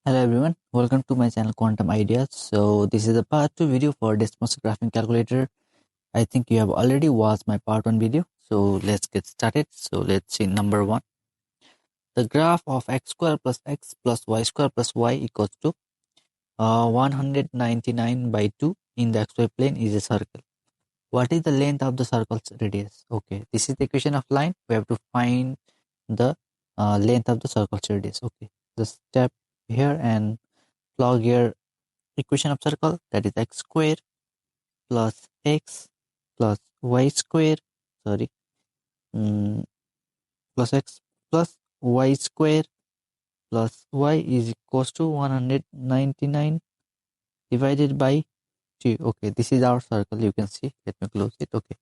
Hello everyone, welcome to my channel Quantum Ideas. So this is a part 2 video for Desmos graphing calculator. I think you have already watched my part 1 video. So let's get started. So let's see number 1. The graph of x square plus x plus y square plus y equals to 199 by 2 in the xy plane is a circle. What is the length of the circle's radius? Okay, this is the equation of line. We have to find the length of the circle's radius. Okay, just step here and plug your equation of circle, that is x square plus x plus y square, sorry, plus x plus y square plus y is equals to 199 divided by 2. Okay, this is our circle, you can see. Let me close it. Okay,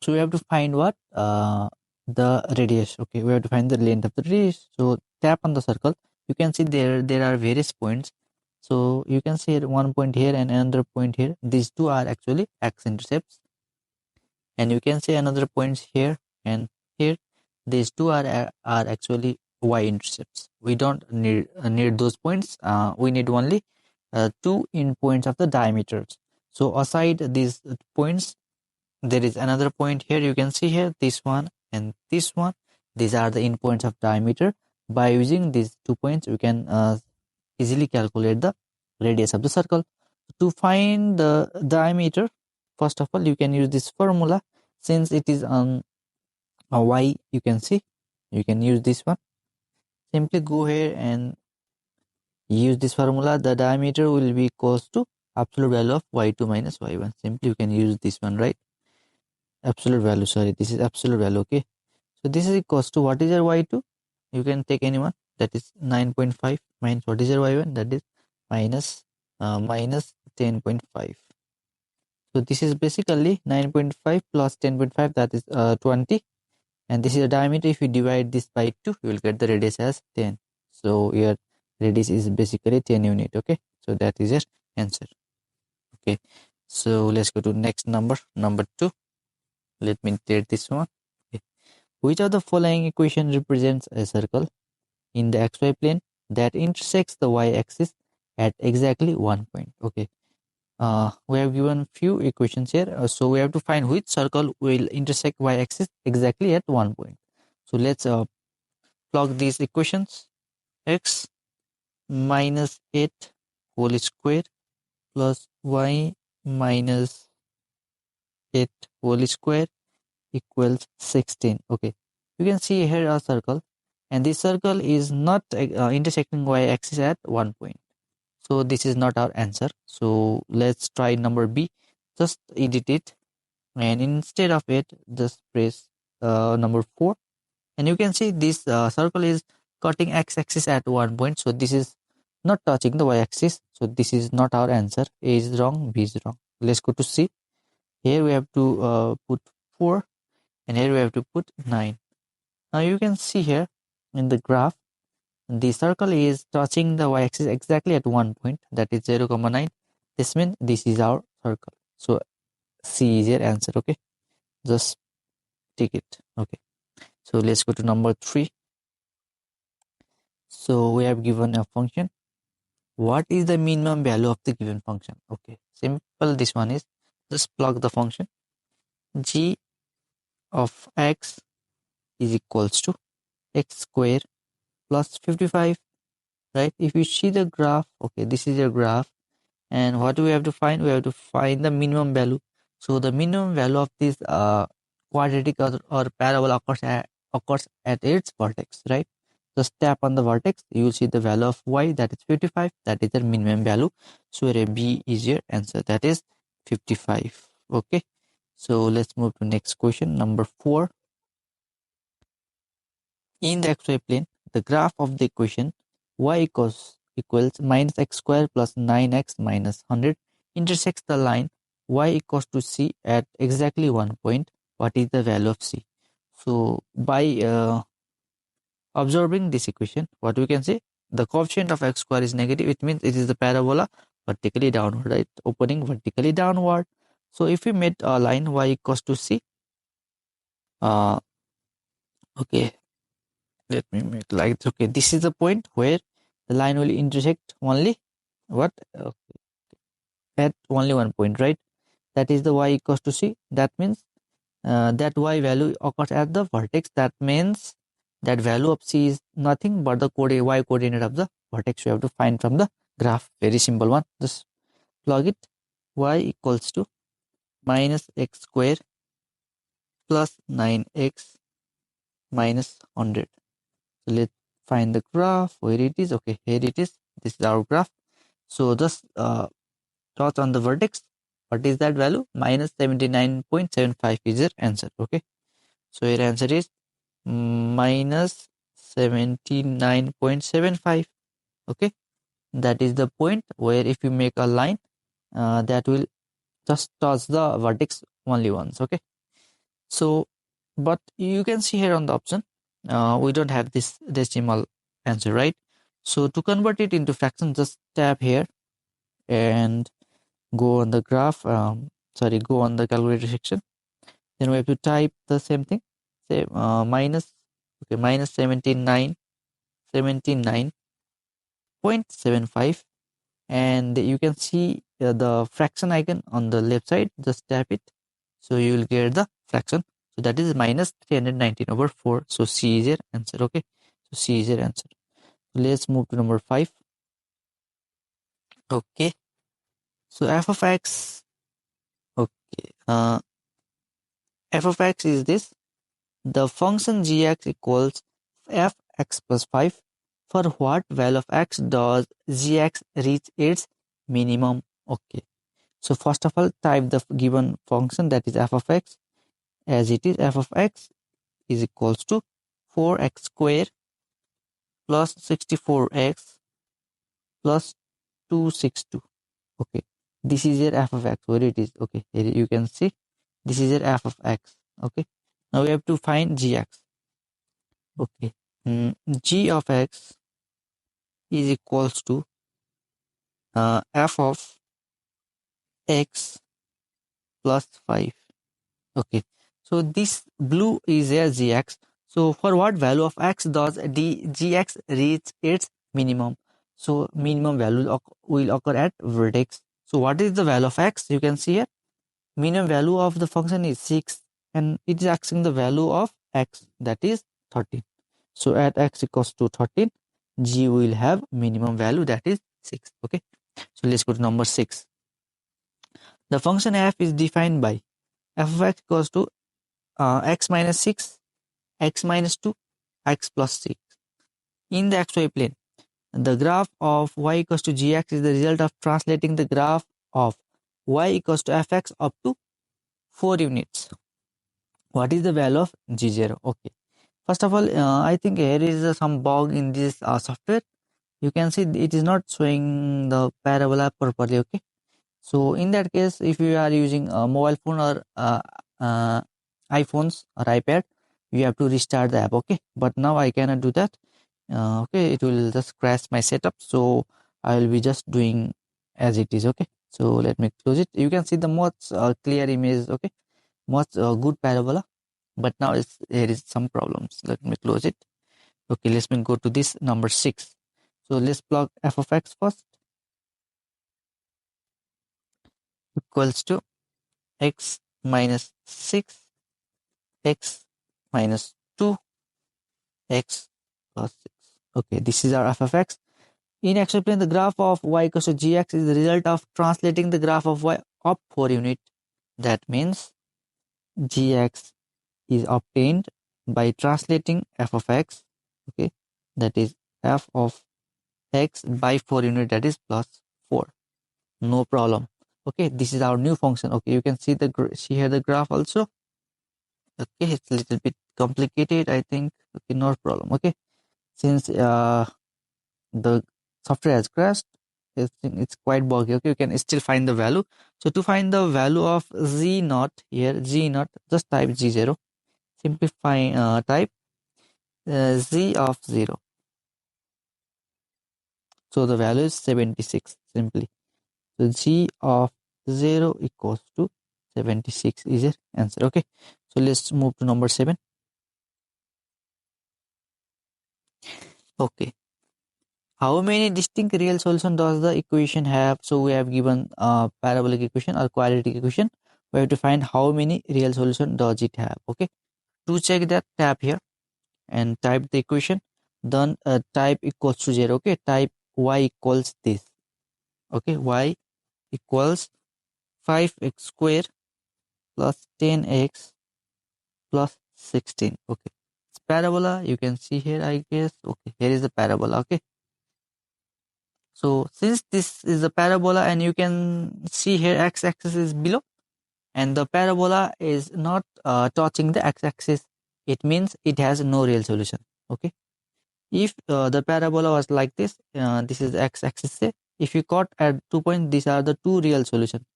so we have to find what the radius. Okay, we have to find the length of the radius. So tap on the circle. You can see there are various points. So you can see one point here and another point here. These two are actually x-intercepts, and you can see another points here and here. These two are actually y-intercepts. We don't need those points. We need only two endpoints of the diameters. So aside these points, there is another point here. You can see here this one and this one. These are the endpoints of diameter. By using these 2 points, we can easily calculate the radius of the circle. To find the diameter, first of all, you can use this formula. Since it is on a y, you can see, you can use this one. Simply go here and use this formula. The diameter will be equals to absolute value of y2 minus y1. Simply you can use this one, right? Absolute value, sorry, this is absolute value. Okay, so this is equals to, what is your y2? You can take anyone, that is 9.5 minus what is your y1, that is minus 10.5. so this is basically 9.5 plus 10.5, that is 20, and this is the diameter. If you divide this by 2, you will get the radius as 10. So your radius is basically 10 unit. Okay, so that is your answer. Okay, so let's go to next number 2. Let me take this one. Okay. Which of the following equation represents a circle in the xy plane that intersects the y-axis at exactly 1 point? Okay, we have given few equations here, so we have to find which circle will intersect y-axis exactly at 1 point. So let's plug these equations. X minus 8 whole square plus y minus 8 whole square equals 16. Okay, you can see here a circle, and this circle is not intersecting y-axis at 1 point. So this is not our answer. So let's try number B. Just edit it, and instead of it, just press number 4, and you can see this circle is cutting x-axis at 1 point. So this is not touching the y-axis. So this is not our answer. A is wrong, B is wrong. Let's go to C. Here we have to put 4, and here we have to put 9. Now you can see here in the graph, the circle is touching the y-axis exactly at 1 point, that is 0,9. This means this is our circle. So C is your answer. Okay, just take it. Okay, so let's go to number 3. So we have given a function. What is the minimum value of the given function? Okay, simple. This one is, just plug the function. G of x is equals to x square plus 55, right? If you see the graph, okay, this is your graph, and what we have to find? We have to find the minimum value. So the minimum value of this quadratic or parabola occurs at its vertex, right? Just tap on the vertex, you will see the value of y, that is 55. That is the minimum value. So your B is your answer, that is 55. Okay, so let's move to next question, number 4. In the xy plane, the graph of the equation y equals minus x square plus 9x minus 100 intersects the line y equals to c at exactly 1 point. What is the value of c? So by observing this equation, what we can say, the coefficient of x square is negative. It means it is the parabola vertically downward, right? Opening vertically downward. So if we made a line y equals to c, okay, let me make like, okay, this is the point where The line will intersect only what? At only one point, right? That is the y equals to c. That means that y value occurs at the vertex. That means that value of c is nothing but the y coordinate of the vertex. You have to find from the graph. Very simple one. Just plug it. Y equals to minus x square plus 9x minus 100. So let's find the graph where it is. Okay, here it is. This is our graph. So just dot on the vertex. What is that value? Minus 79.75 is your answer. Okay, so your answer is minus 79.75. Okay, that is the point where if you make a line that will just touch the vertex only once. Okay, so but you can see here on the option we don't have this decimal answer, right? So to convert it into fraction, just tap here and go on the graph, go on the calculator section. Then we have to type the same thing, say minus 79.75, and you can see the fraction icon on the left side. Just tap it, so you will get the fraction. So that is minus 319/4. So C is your answer. Okay, so C is your answer. Let's move to number 5. Okay, so f of x. Okay, f of x is this. The function gx equals fx plus 5. For what value of x does gx reach its minimum? Okay, so first of all, type the given function, that is f of x, as it is. F of x is equals to 4x square plus 64x plus 262. Okay, this is your f of x, where it is. Okay, here you can see this is your f of x. Okay, now we have to find gx. Okay, g of x is equals to f of x plus 5. Okay, so this blue is a gx. So for what value of x does gx reach its minimum? So minimum value will occur at vertex. So what is the value of x? You can see here minimum value of the function is 6, and it is asking the value of x, that is 13. So at x equals to 13, g will have minimum value, that is 6. Okay, so let's go to number 6. The function f is defined by f of x equals to x minus 6, x minus 2, x plus 6. In the xy plane, the graph of y equals to gx is the result of translating the graph of y equals to fx up to 4 units. What is the value of g0? Okay, first of all, I think here is some bug in this software. You can see it is not showing the parabola properly. Okay, so in that case, if you are using a mobile phone or iPhones or iPad, you have to restart the app. Okay, but now I cannot do that. Okay, it will just crash my setup, so I will be just doing as it is. Okay, so let me close it. You can see the most clear image. Okay, much good parabola, but now there is some problems. Let me close it. Okay, let's go to this number 6. So let's plug f of x first, equals to x minus 6, x minus 2, x plus 6. Okay, this is our f of x. In x plane, the graph of y equals to gx is the result of translating the graph of y up 4 unit. That means gx is obtained by translating f of x. Okay, that is f of x by 4 unit, that is plus 4. No problem. Okay, this is our new function. Okay, you can see here the graph also. Okay, it's a little bit complicated, I think. Okay, no problem. Okay, since the software has crashed, it's quite buggy. Okay, you can still find the value. So to find the value of z naught here, z naught, just type g0. Simplify, type z of 0. So the value is 76 simply. So g of 0 equals to 76 is your answer. Okay, so let's move to number 7. Okay, how many distinct real solutions does the equation have? So we have given a parabolic equation or quadratic equation. We have to find how many real solution does it have. Okay, to check that, tap here and type the equation, then type equals to 0. Okay, type y equals this. Okay, y equals 5x square plus 10x plus 16. Okay, it's parabola, you can see here, I guess. Okay, here is the parabola. Okay, so since this is a parabola and you can see here x-axis is below and the parabola is not touching the x-axis, it means it has no real solution. Okay, if the parabola was like this, this is x-axis, say if you cut at 2 points, these are the two real solution,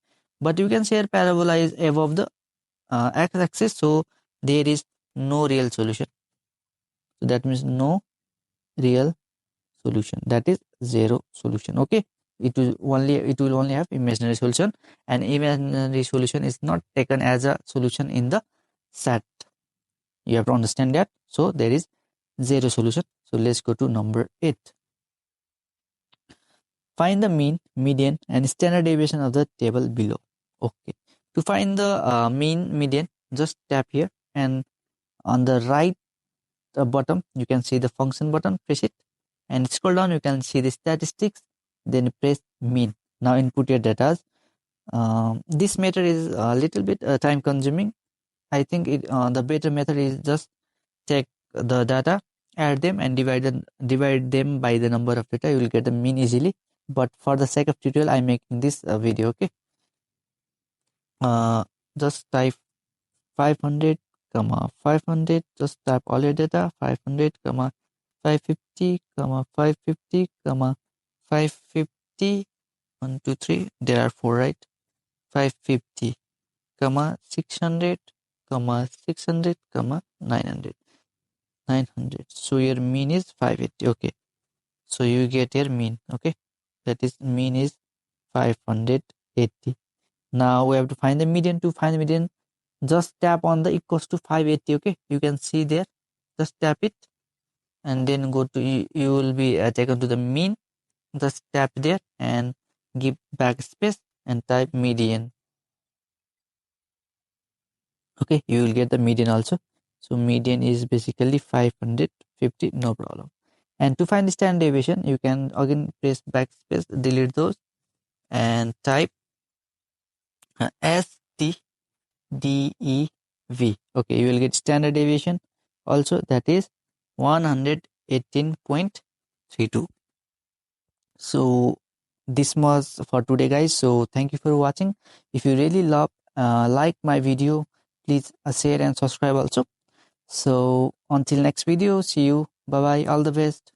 but you can say parabola is above the x-axis, so there is no real solution. So that means no real solution, that is zero solution. Okay, it will only have imaginary solution, and imaginary solution is not taken as a solution in the SAT. You have to understand that. So there is zero solution. So let's go to number 8. Find the mean, median, and standard deviation of the table below. Okay, to find the mean, median, just tap here, and on the right bottom you can see the function button, press it and scroll down, you can see the statistics, then press mean. Now input your data. This method is a little bit time consuming. I think the better method is just take the data, add them and divide them by the number of data. You will get the mean easily, but for the sake of tutorial I'm making this video. Okay, just type 500 comma 500, just type all your data, 500 comma 550 comma 550 comma 550, 1 2 3, there are 4, right? 550 comma 600 comma 600 comma 900, so your mean is 580. Okay, so you get your mean. Okay, that is mean is 580. Now we have to find the median. To find the median, just tap on the equals to 580. Okay, you can see there, just tap it and then go to, you will be taken to the mean. Just tap there and give backspace and type median. Okay, you will get the median also. So median is basically 550, no problem. And to find the standard deviation, you can again press backspace, delete those, and type STDEV. Okay, you will get standard deviation also, that is 118.32. So this was for today, guys. So thank you for watching. If you really love like my video, please share and subscribe also. So until next video, see you, bye bye, all the best.